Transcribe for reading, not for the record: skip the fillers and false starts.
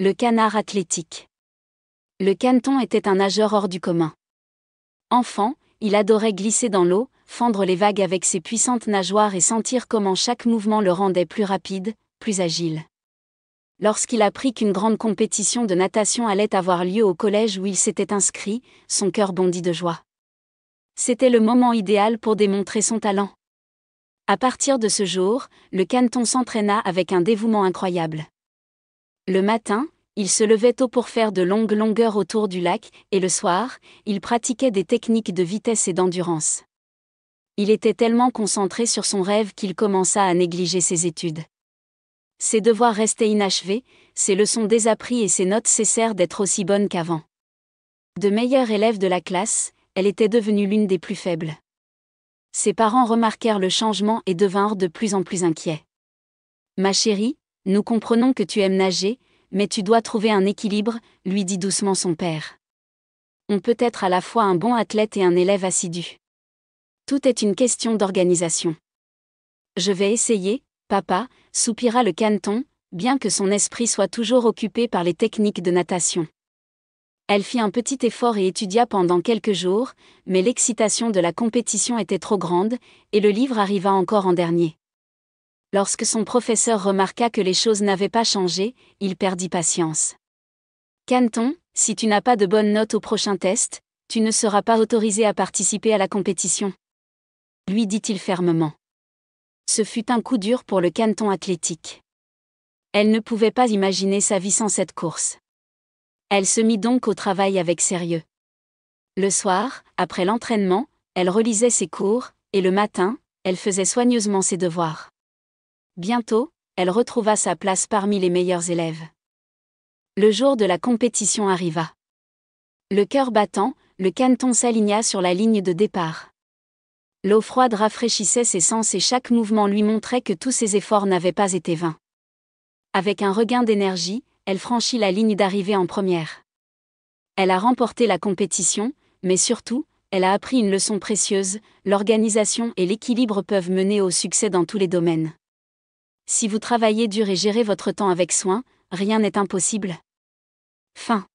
Le canard athlétique. Le caneton était un nageur hors du commun. Enfant, il adorait glisser dans l'eau, fendre les vagues avec ses puissantes nageoires et sentir comment chaque mouvement le rendait plus rapide, plus agile. Lorsqu'il apprit qu'une grande compétition de natation allait avoir lieu au collège où il s'était inscrit, son cœur bondit de joie. C'était le moment idéal pour démontrer son talent. À partir de ce jour, le caneton s'entraîna avec un dévouement incroyable. Le matin, il se levait tôt pour faire de longues longueurs autour du lac, et le soir, il pratiquait des techniques de vitesse et d'endurance. Il était tellement concentré sur son rêve qu'il commença à négliger ses études. Ses devoirs restaient inachevés, ses leçons désapprises et ses notes cessèrent d'être aussi bonnes qu'avant. De meilleure élève de la classe, elle était devenue l'une des plus faibles. Ses parents remarquèrent le changement et devinrent de plus en plus inquiets. « Ma chérie, nous comprenons que tu aimes nager, mais tu dois trouver un équilibre, » lui dit doucement son père. « On peut être à la fois un bon athlète et un élève assidu. Tout est une question d'organisation. »« Je vais essayer, papa, » soupira le caneton, bien que son esprit soit toujours occupé par les techniques de natation. Elle fit un petit effort et étudia pendant quelques jours, mais l'excitation de la compétition était trop grande, et le livre arriva encore en dernier. Lorsque son professeur remarqua que les choses n'avaient pas changé, il perdit patience. « Caneton, si tu n'as pas de bonnes notes au prochain test, tu ne seras pas autorisé à participer à la compétition. » lui dit-il fermement. Ce fut un coup dur pour le caneton athlétique. Elle ne pouvait pas imaginer sa vie sans cette course. Elle se mit donc au travail avec sérieux. Le soir, après l'entraînement, elle relisait ses cours, et le matin, elle faisait soigneusement ses devoirs. Bientôt, elle retrouva sa place parmi les meilleurs élèves. Le jour de la compétition arriva. Le cœur battant, le caneton s'aligna sur la ligne de départ. L'eau froide rafraîchissait ses sens et chaque mouvement lui montrait que tous ses efforts n'avaient pas été vains. Avec un regain d'énergie, elle franchit la ligne d'arrivée en première. Elle a remporté la compétition, mais surtout, elle a appris une leçon précieuse: l'organisation et l'équilibre peuvent mener au succès dans tous les domaines. Si vous travaillez dur et gérez votre temps avec soin, rien n'est impossible. Fin.